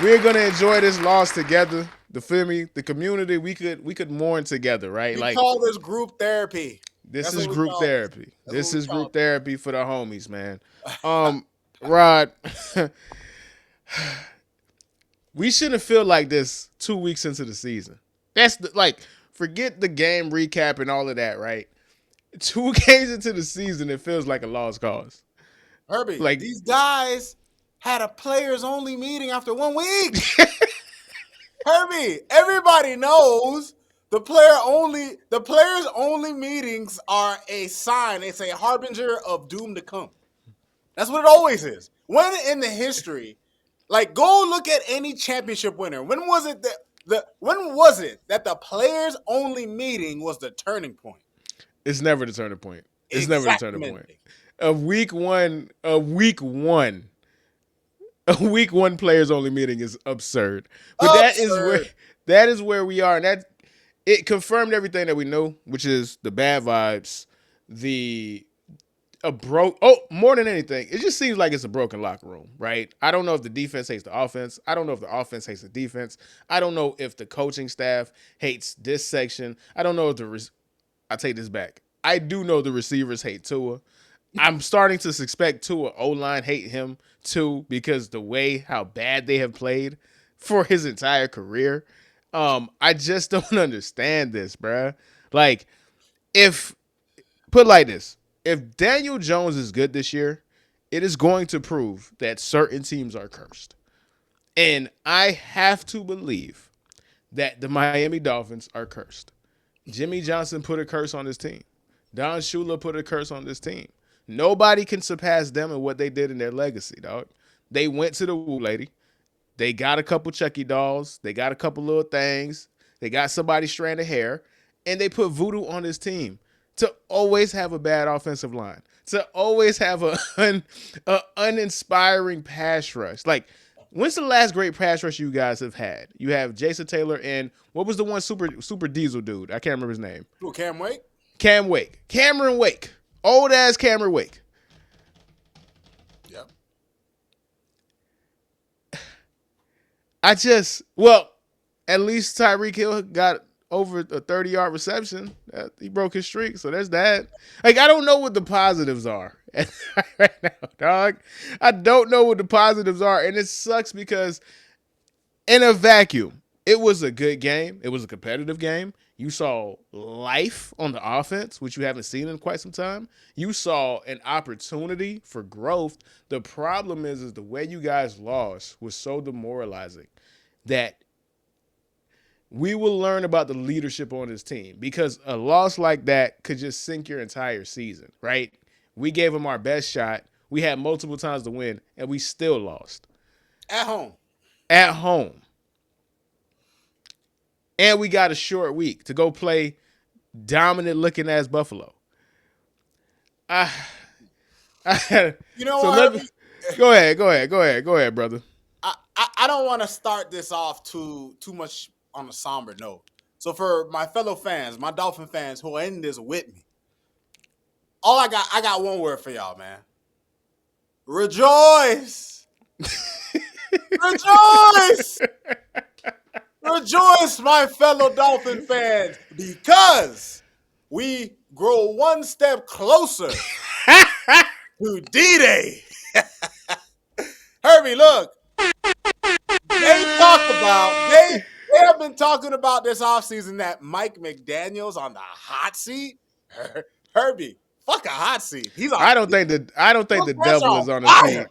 we're gonna enjoy this loss together. The feel me? The community, we could mourn together, right? We Like call this group therapy. this That's is what we group call this. therapy. That's what This we is call group therapy for the homies, man. Um, Rod, we shouldn't feel like this 2 weeks into the season. That's like forget the game recap and all of that, right? 2 games into the season, it feels like a lost cause. Herbie, Like these guys had a players only meeting after 1 week. Herbie, everybody knows the players only meetings are a sign. It's a harbinger of doom to come. That's what it always is. When in the history, like go look at any championship winner. When was it that the players only meeting was the turning point? it's never the turning point. It's never the turning point. Exactly. A week one players only meeting is absurd. But Absurd. that is where we are, and that it confirmed everything that we knew, which is the bad vibes, the a broke. Oh, more than anything, it just seems like it's a broken locker room, right? I don't know if the defense hates the offense. I don't know if the offense hates the defense. I don't know if the coaching staff hates this section. I don't know if I take this back. I do know the receivers hate Tua. I'm starting to suspect Tua O-line hate him too because the way how bad they have played for his entire career. I just don't understand this, bruh. Like, if put like this, if Daniel Jones is good this year, it is going to prove that certain teams are cursed. And I have to believe that the Miami Dolphins are cursed. Jimmy Johnson put a curse on his team. Don Shula put a curse on this team. Nobody can surpass them and what they did in their legacy, dog. They went to the woo lady. They got a couple Chucky dolls. They got a couple little things. They got somebody's strand of hair. And they put voodoo on this team to always have a bad offensive line, to always have a uninspiring pass rush. Like, when's the last great pass rush you guys have had? You have Jason Taylor and what was the one super diesel dude? I can't remember his name. Who, Cam Wake? Cam Wake. Cameron Wake. Old ass Cameron Wake. Yep. At least Tyreek Hill got over a 30-yard reception. He broke his streak, so there's that. Like, I don't know what the positives are right now, dog. I don't know what the positives are, and it sucks because in a vacuum, it was a good game. It was a competitive game. You saw life on the offense, which you haven't seen in quite some time. You saw an opportunity for growth. The problem is the way you guys lost was so demoralizing that we will learn about the leadership on this team because a loss like that could just sink your entire season, right? We gave them our best shot. We had multiple times to win, and we still lost. At home. At home. And we got a short week to go play dominant looking ass Buffalo. I, You know so what, let me go ahead, brother. I don't want to start this off too much on a somber note. So for my fellow fans, my Dolphin fans who are in this with me, I got one word for y'all, man. Rejoice. Rejoice. Rejoice, my fellow Dolphin fans, because we grow one step closer to D-Day. Herbie, look, they have been talking about this offseason that Mike McDaniel's on the hot seat. Herbie, fuck a hot seat. I don't think Those the pants are devil is on on the seat. fire.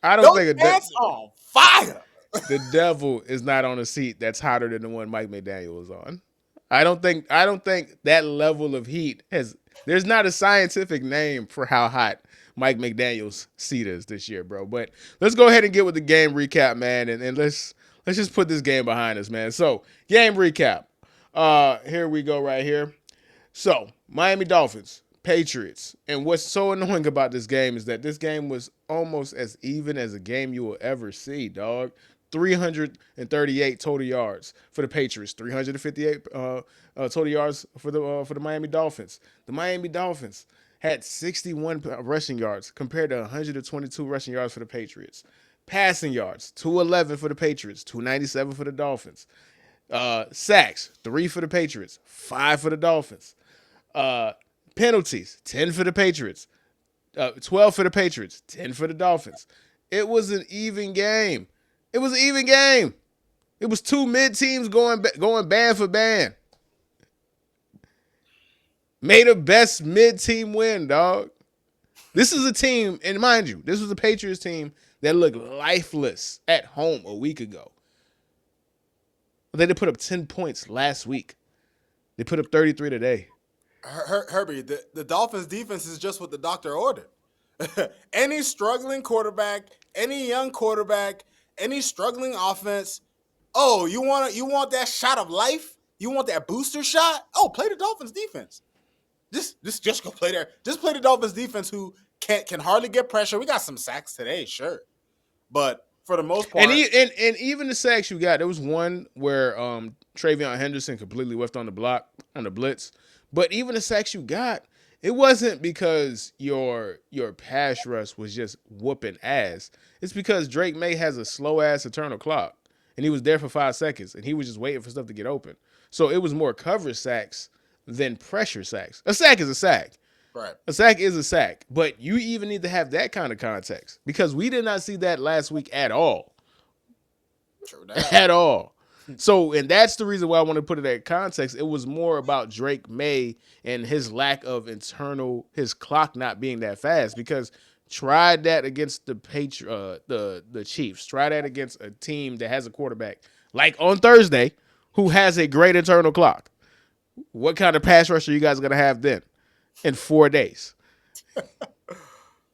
I don't Those think pants are on fire. the devil is not on a seat that's hotter than the one Mike McDaniel was on. I don't think that level of heat has there's not a scientific name for how hot Mike McDaniel's seat is this year, bro. But let's go ahead and get with the game recap, man, and let's just put this game behind us, man. So, game recap. Here we go right here. So, Miami Dolphins, Patriots. And what's so annoying about this game is that this game was almost as even as a game you will ever see, dog. 338 total yards for the Patriots, 358 total yards for the Miami Dolphins. The Miami Dolphins had 61 rushing yards compared to 122 rushing yards for the Patriots. Passing yards, 211 for the Patriots, 297 for the Dolphins. Sacks, 3 for the Patriots, 5 for the Dolphins. Uh, Penalties, 10 for the Patriots, 12 for the Patriots, 10 for the Dolphins. It was an even game. It was an even game. It was two mid teams going band for band. Made a best mid team win, dog. This is a team, and mind you, this was a Patriots team that looked lifeless at home a week ago. They did put up 10 points last week. They put up 33 today. Herbie, the Dolphins defense is just what the doctor ordered. Any struggling quarterback, any young quarterback, any struggling offense. Oh, you want that shot of life? You want that booster shot? Oh, play the Dolphins defense. Just go play there. Just play the Dolphins defense, who can hardly get pressure. We got some sacks today, sure, but for the most And, part, and even the sacks you got, there was one where Travion Henderson completely whiffed on the block on the blitz. But even the sacks you got, it wasn't because your pass rush was just whooping ass. It's because Drake May has a slow ass eternal clock, and he was there for 5 seconds, and he was just waiting for stuff to get open. So it was more coverage sacks than pressure sacks. A sack is a sack. right? A sack is a sack, but you even need to have that kind of context because we did not see that last week at all. True that. At all. So, and that's the reason why I want to put it in context. It was more about Drake May and his lack of his clock not being that fast. Because try that against the Chiefs. Try that against a team that has a quarterback like on Thursday, who has a great internal clock. What kind of pass rush are you guys gonna have then in 4 days?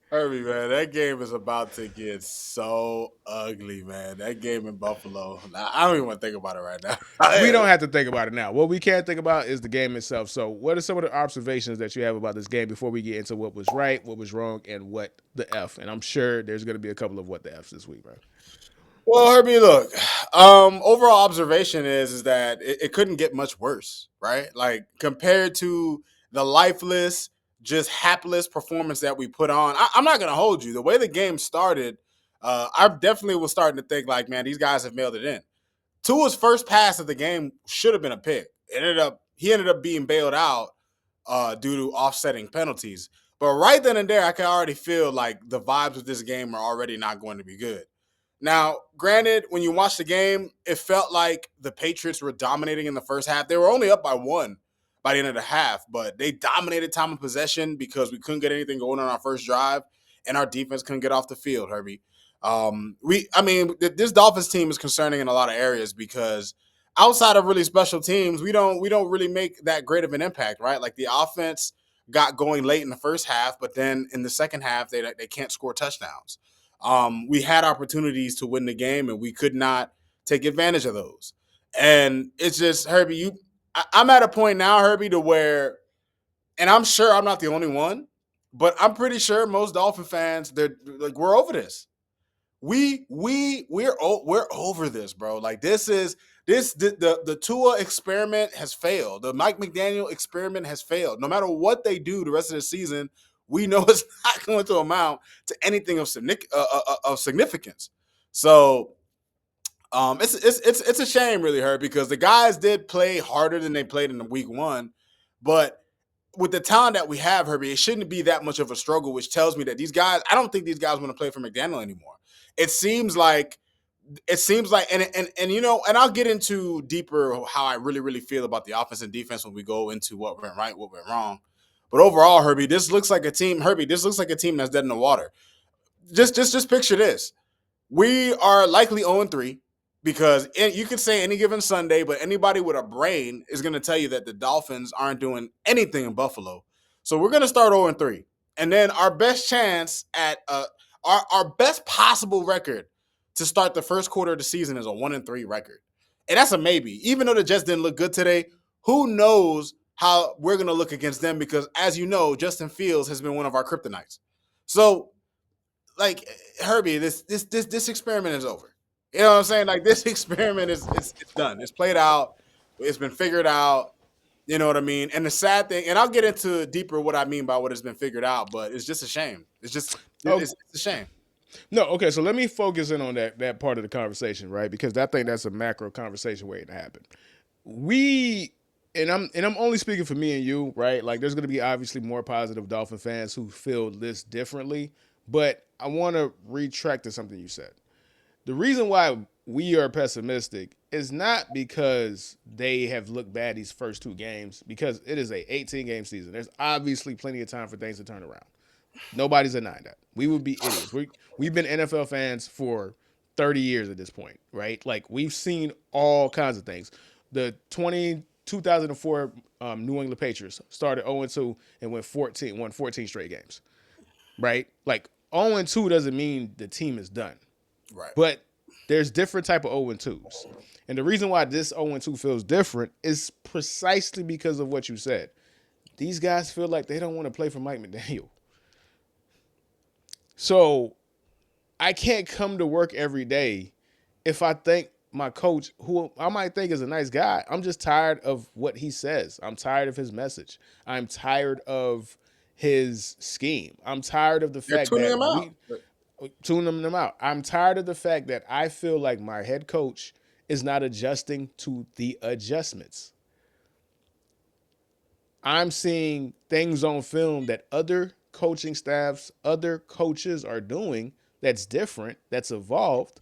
Herbie, man, that game is about to get so ugly, man. That game in Buffalo. I don't even want to think about it right now. We don't have to think about it now. What we can think about is the game itself. So, what are some of the observations that you have about this game before we get into what was right, what was wrong, and what the F? And I'm sure there's going to be a couple of what the Fs this week, man. Well, Herbie, look. Overall observation is that it couldn't get much worse, right? Like, compared to the lifeless, just hapless performance that we put on. I'm not gonna hold you. The way the game started, I definitely was starting to think like, man, these guys have mailed it in. Tua's first pass of the game should have been a pick. He ended up being bailed out due to offsetting penalties. But right then and there, I can already feel like the vibes of this game are already not going to be good. Now, granted, when you watch the game, it felt like the Patriots were dominating in the first half. They were only up by one by the end of the half, but they dominated time of possession because we couldn't get anything going on our first drive, and our defense couldn't get off the field, Herbie. This Dolphins team is concerning in a lot of areas because outside of really special teams, we don't really make that great of an impact, right? Like the offense got going late in the first half, but then in the second half, they can't score touchdowns. We had opportunities to win the game, and we could not take advantage of those. And it's just, Herbie, I'm at a point now, Herbie, to where, and I'm sure I'm not the only one, but I'm pretty sure most Dolphin fans, they're like, we're over this. We're over this, bro. Like the Tua experiment has failed. The Mike McDaniel experiment has failed. No matter what they do the rest of the season, we know it's not going to amount to anything of significance. So it's a shame, really, Herb, because the guys did play harder than they played in the week one, but with the talent that we have, Herbie, it shouldn't be that much of a struggle, which tells me that these guys, I don't think these guys want to play for McDaniel anymore. It seems like, and I'll get into deeper how I really feel about the offense and defense when we go into what went right, what went wrong. But overall, Herbie, this looks like a team that's dead in the water. Just picture this. We are likely 0-3 because you could say any given Sunday, but anybody with a brain is going to tell you that the Dolphins aren't doing anything in Buffalo. So we're going to start 0-3. And then our best chance at our best possible record to start the first quarter of the season is a 1-3 record. And that's a maybe. Even though the Jets didn't look good today, who knows how we're going to look against them, because as you know, Justin Fields has been one of our kryptonites. So, like, Herbie, this experiment is over. You know what I'm saying? Like, this experiment is it's done. It's played out. It's been figured out. You know what I mean? And the sad thing, and I'll get into deeper what I mean by what has been figured out, but it's just a shame. It's Oh, it's a shame. No, okay, so let me focus in on that part of the conversation, right? Because I think that's a macro conversation waiting to happen. We and I'm only speaking for me and you, right? Like there's gonna be obviously more positive Dolphin fans who feel this differently, but I wanna retract to something you said. The reason why we are pessimistic is not because they have looked bad these first two games, because it is a 18 game season. There's obviously plenty of time for things to turn around. Nobody's denying that. We would be idiots. We've been NFL fans for 30 years at this point, right? Like we've seen all kinds of things. The 2004 New England Patriots started 0-2 and won 14 straight games, right? Like 0-2 doesn't mean the team is done, Right. but there's different type of 0-2s. And the reason why this 0-2 feels different is precisely because of what you said. These guys feel like they don't want to play for Mike McDaniel. So I can't come to work every day if I think my coach, who I might think is a nice guy, I'm just tired of what he says. I'm tired of his message. I'm tired of his scheme. I'm tired of the They're fact tuning that him out. we tune them out. I'm tired of the fact that I feel like my head coach is not adjusting to the adjustments. I'm seeing things on film that other coaching staffs, other coaches are doing that's different, that's evolved.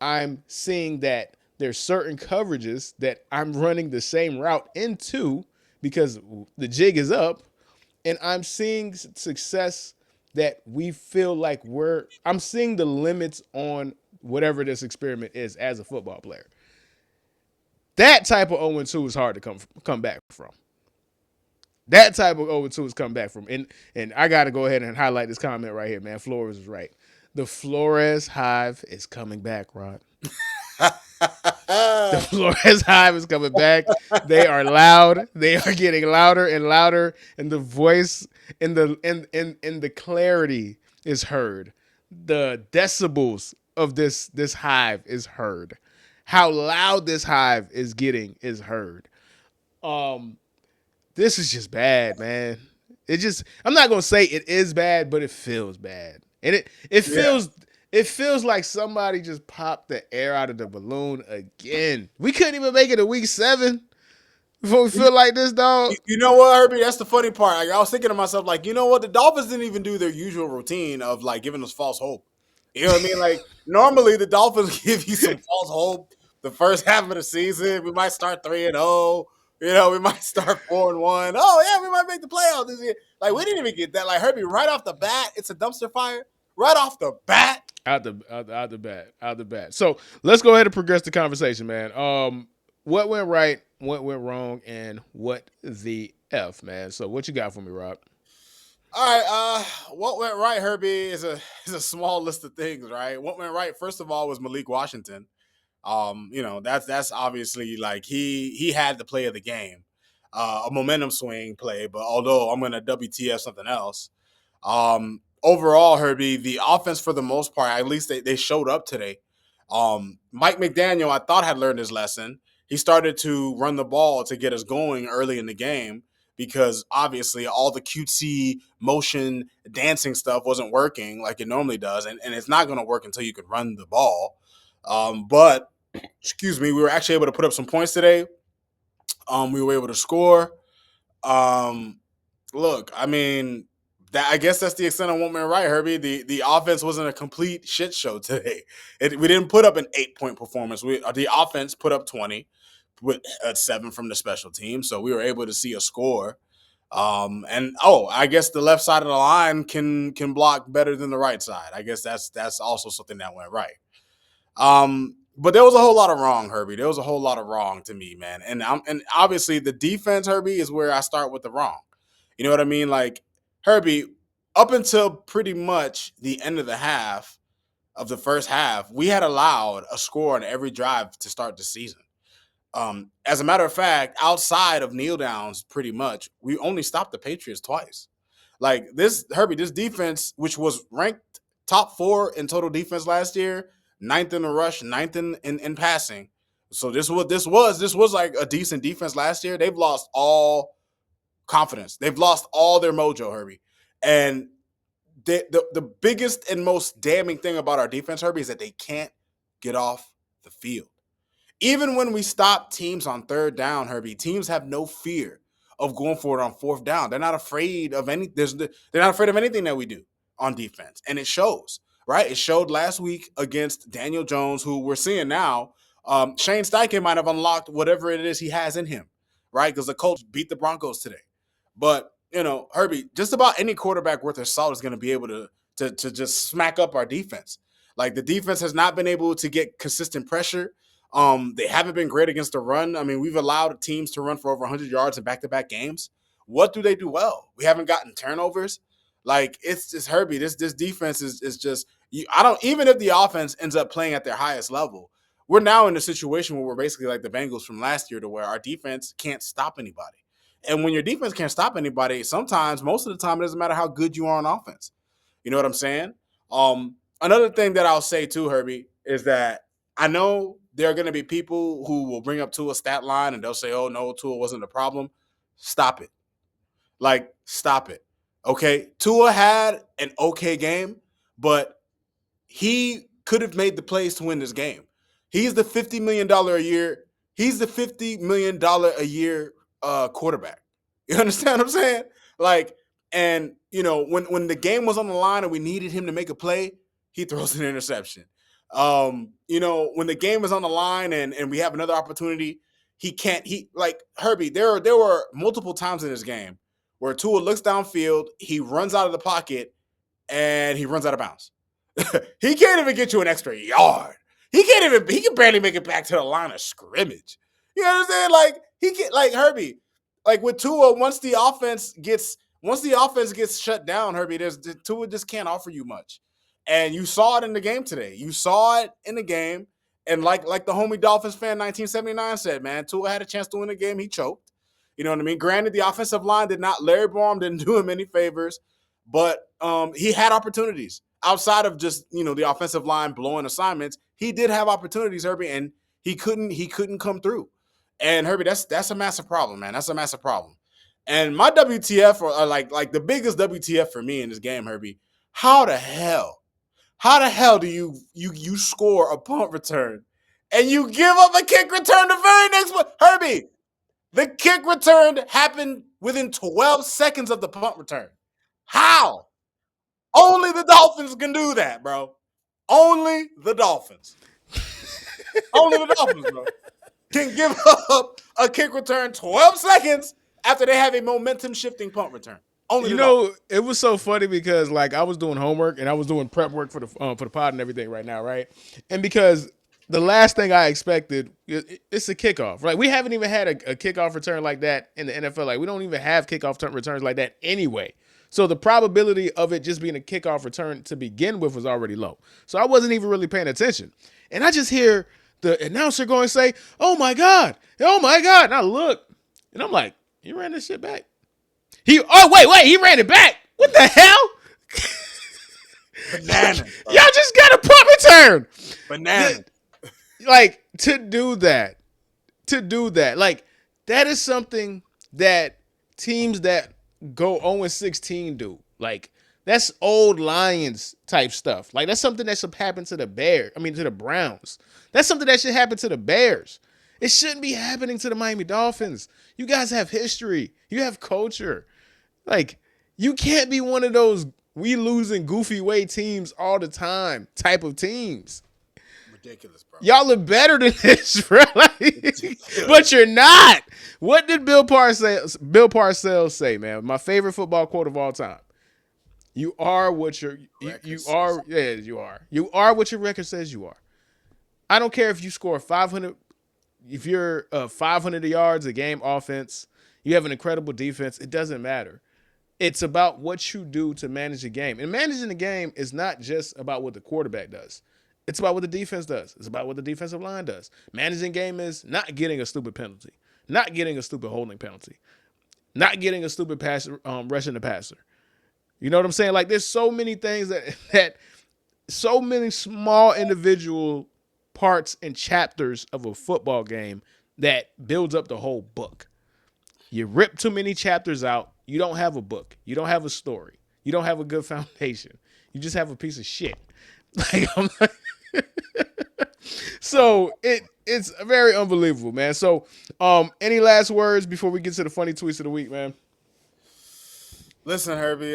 I'm seeing that there's certain coverages that I'm running the same route into because the jig is up, and I'm seeing success that we feel like I'm seeing the limits on whatever this experiment is as a football player. That type of 0-2 is hard to come back from. That type of 0-2 is come back from. And I got to go ahead and highlight this comment right here, man. Flores is right. The Flores Hive is coming back, Rod. The Flores Hive is coming back. They are loud. They are getting louder and louder, and the voice and the clarity is heard. The decibels of this hive is heard. How loud this hive is getting is heard. Um, this is just bad, man. I'm not gonna say it is bad, but it feels bad. And it Yeah. feels like somebody just popped the air out of the balloon again. We couldn't even make it to week 7 before we feel like this, dog. You know what, Herbie? That's the funny part. Like, I was thinking to myself, like, you know what? The Dolphins didn't even do their usual routine of like giving us false hope. You know what I mean? Like, normally the Dolphins give you some false hope the first half of the season. We might start 3-0. You know, we might start 4-1. Oh yeah, we might make the playoffs this year. Like, we didn't even get that. Like, Herbie, right off the bat, it's a dumpster fire. Right off the bat. Out the bat. So let's go ahead and progress the conversation, man. What went right, what went wrong, and what the F, man. So what you got for me, Rob? All right, what went right, Herbie, is a small list of things, right? What went right, first of all, was Malik Washington. You know, that's obviously like he had the play of the game, a momentum swing play. But although I'm gonna WTF something else, overall, Herbie, the offense for the most part, at least they showed up today. Mike McDaniel, I thought had learned his lesson. He started to run the ball to get us going early in the game because obviously all the cutesy motion dancing stuff wasn't working like it normally does, and it's not going to work until you can run the ball. But excuse me, we were actually able to put up some points today. We were able to score. Um, look, I mean, that I guess that's the extent of what went right, Herbie. The offense wasn't a complete shit show today. We didn't put up an 8-point performance. The offense put up 20 with a 7 from the special team, so we were able to see a score. And I guess the left side of the line can block better than the right side. I guess that's also something that went right. But there was a whole lot of wrong, Herbie. There was a whole lot of wrong to me, man. And obviously the defense, Herbie, is where I start with the wrong. You know what I mean? Like, Herbie, up until pretty much the end of the half of the first half, we had allowed a score on every drive to start the season. As a matter of fact, outside of kneel downs, pretty much, we only stopped the Patriots twice. Like this, Herbie, this defense, which was ranked top 4 in total defense last year, ninth in the rush, ninth in passing. So this was like a decent defense last year. They've lost all confidence. They've lost all their mojo, Herbie. And the biggest and most damning thing about our defense, Herbie, is that they can't get off the field. Even when we stop teams on third down, Herbie, teams have no fear of going for it on fourth down. They're not afraid of they're not afraid of anything that we do on defense, and it shows. Right? It showed last week against Daniel Jones, who we're seeing now. Shane Steichen might have unlocked whatever it is he has in him, right? Because the Colts beat the Broncos today. But Herbie, just about any quarterback worth his salt is going to be able to just smack up our defense. Like the defense has not been able to get consistent pressure. They haven't been great against the run. I mean, we've allowed teams to run for over 100 yards in back-to-back games. What do they do well? We haven't gotten turnovers. Like it's just Herbie. This defense is just I don't even if the offense ends up playing at their highest level, we're now in a situation where we're basically like the Bengals from last year, to where our defense can't stop anybody. And when your defense can't stop anybody, sometimes most of the time it doesn't matter how good you are on offense. You know what I'm saying? Another thing that I'll say too, Herbie, is that I know there are going to be people who will bring up Tua's stat line and they'll say, "Oh no, Tua wasn't the problem." Stop it. Like, stop it. Okay, Tua had an okay game, but he could have made the plays to win this game. He's the $50 million a year. He's the $50 million a year quarterback. You understand what I'm saying? Like, and when the game was on the line and we needed him to make a play, he throws an interception. When the game is on the line and we have another opportunity, he can't. He like Herbie. There were multiple times in this game where Tua looks downfield, he runs out of the pocket, and he runs out of bounds. He can't even get you an extra yard. He can barely make it back to the line of scrimmage. You know what I'm saying? Like he can like Herbie, like with Tua, once the offense gets shut down, Herbie, Tua just can't offer you much. And you saw it in the game today. You saw it in the game. And like the homie Dolphins fan 1979 said, man, Tua had a chance to win the game. He choked. You know what I mean? Granted, the offensive line Larry Baum didn't do him any favors, but he had opportunities outside of just, the offensive line blowing assignments. He did have opportunities, Herbie, and he couldn't come through. And Herbie, that's a massive problem, man. That's a massive problem. And my WTF, or like the biggest WTF for me in this game, Herbie, how the hell do you score a punt return and you give up a kick return the very next one? Herbie, the kick return happened within 12 seconds of the punt return. How? Only the Dolphins can do that, bro. Only the Dolphins. Only the Dolphins, bro, can give up a kick return 12 seconds after they have a momentum shifting punt return. Only the Dolphins. It was so funny because like I was doing homework and I was doing prep work for the pod and everything right now, right? And because the last thing I expected, it's a kickoff. Right? We haven't even had a kickoff return like that in the NFL. Like we don't even have kickoff returns like that anyway. So the probability of it just being a kickoff return to begin with was already low. So I wasn't even really paying attention. And I just hear the announcer going to say, "Oh my God. Oh my God." And I look and I'm like, "He ran this shit back." He ran it back. What the hell? Bananas. Y'all just got a punt return. Bananas. Like to do that, like that is something that teams that go 0-16 do. Like that's old Lions type stuff. Like that's something that should happen to the to the Browns. That's something that should happen to the Bears. It shouldn't be happening to the Miami Dolphins. You guys have history. You have culture. Like, you can't be one of those we losing goofy way teams all the time type of teams. Ridiculous, bro. Y'all are better than this, bro. But you're not. What did Bill Parcells say, man? My favorite football quote of all time. You are what you are. Yeah, you are. You are what your record says you are. I don't care if you score 500. If you're 500 yards a game offense, you have an incredible defense. It doesn't matter. It's about what you do to manage the game. And managing the game is not just about what the quarterback does. It's about what the defense does. It's about what the defensive line does. Managing game is not getting a stupid penalty, not getting a stupid holding penalty, not getting a stupid pass, rushing the passer. You know what I'm saying? Like there's so many things that so many small individual parts and chapters of a football game that builds up the whole book. You rip too many chapters out. You don't have a book. You don't have a story. You don't have a good foundation. You just have a piece of shit. Like, I'm like, so it's very unbelievable, man. So, any last words before we get to the funny tweets of the week, man? Listen, Herbie.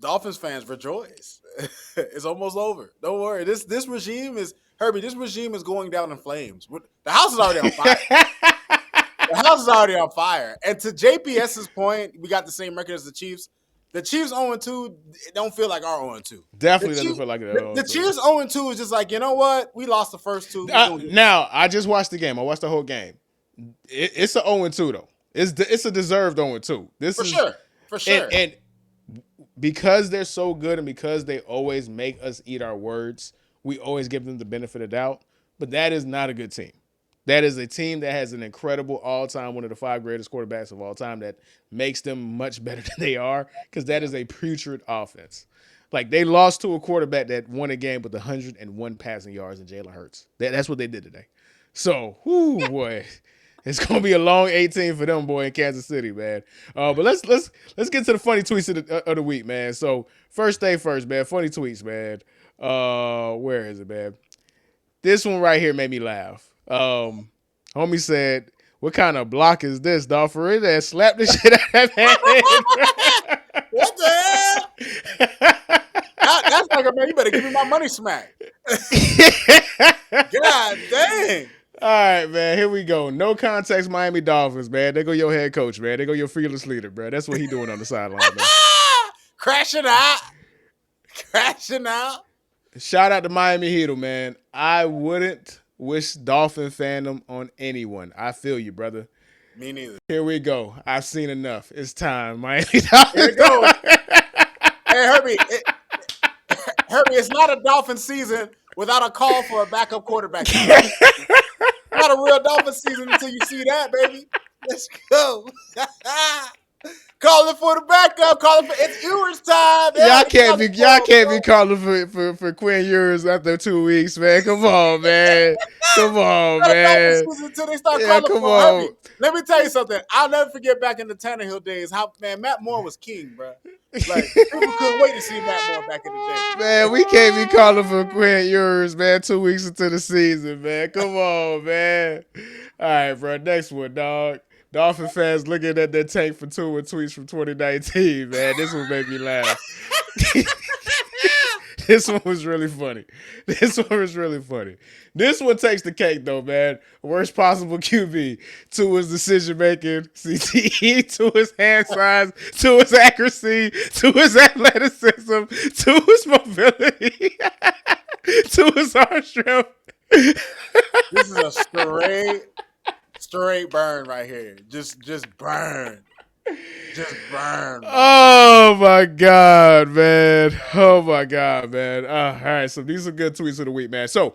Dolphins fans rejoice. It's almost over. Don't worry. This regime is Herbie. This regime is going down in flames. The house is already on fire. The house is already on fire. And to JPS's point, we got the same record as the Chiefs. The Chiefs 0-2 don't feel like our 0-2. Definitely doesn't feel like it at all. The Chiefs 0-2 is just like, you know what? We lost the first two. Now, I just watched the game. I watched the whole game. It's a 0-2 though. It's a deserved 0-2. For sure. And because they're so good and because they always make us eat our words, we always give them the benefit of doubt. But that is not a good team. That is a team that has an incredible all-time, one of the 5 greatest quarterbacks of all time that makes them much better than they are because that is a putrid offense. Like, they lost to a quarterback that won a game with 101 passing yards in Jalen Hurts. That's what they did today. So, whoo, boy. It's gonna be a long 18 for them, boy, in Kansas City, man. But let's get to the funny tweets of the week, man. So first thing first, man. Funny tweets, man. Where is it, man? This one right here made me laugh. Homie said, "What kind of block is this, dog? For real, that slapped the shit out of that man." What the hell? That's like, man, you better give me my money smack. God dang. All right, man. Here we go. No context, Miami Dolphins, man. There go your head coach, man. There go your fearless leader, bro. That's what he doing on the sideline, man. Crashing out. Shout out to Miami Heat, man. I wouldn't wish Dolphin fandom on anyone. I feel you, brother. Me neither. Here we go. I've seen enough. It's time, Miami Dolphins. Here we go. Hey, Herbie. Herbie, it's not a Dolphin season without a call for a backup quarterback. Not a real Dolphin season until you see that, baby. Let's go. Calling for the backup. It's Ewers time. Y'all can't be calling for Quinn Ewers after 2 weeks, man. Come on, man. Come on, man. Until they start calling for Herbie. Let me tell you something. I'll never forget back in the Tannehill days how, man, Matt Moore was king, bro. Like, people couldn't wait to see Matt Moore back in the day. Man, we can't be calling for Quinn Ewers, man, 2 weeks into the season, man. Come on, man. All right, bro. Next one, dog. Dolphin fans looking at their tank for Tua tweets from 2019, man. This one made me laugh. This one was really funny. This one takes the cake, though, man. Worst possible QB. Tua's decision making, CTE, Tua's hand size, Tua's accuracy, Tua's athleticism, Tua's mobility, Tua's arm strength. This is a straight burn right here. Just burn. Just burn. Man. Oh my God, man. All right, so these are good tweets of the week, man. So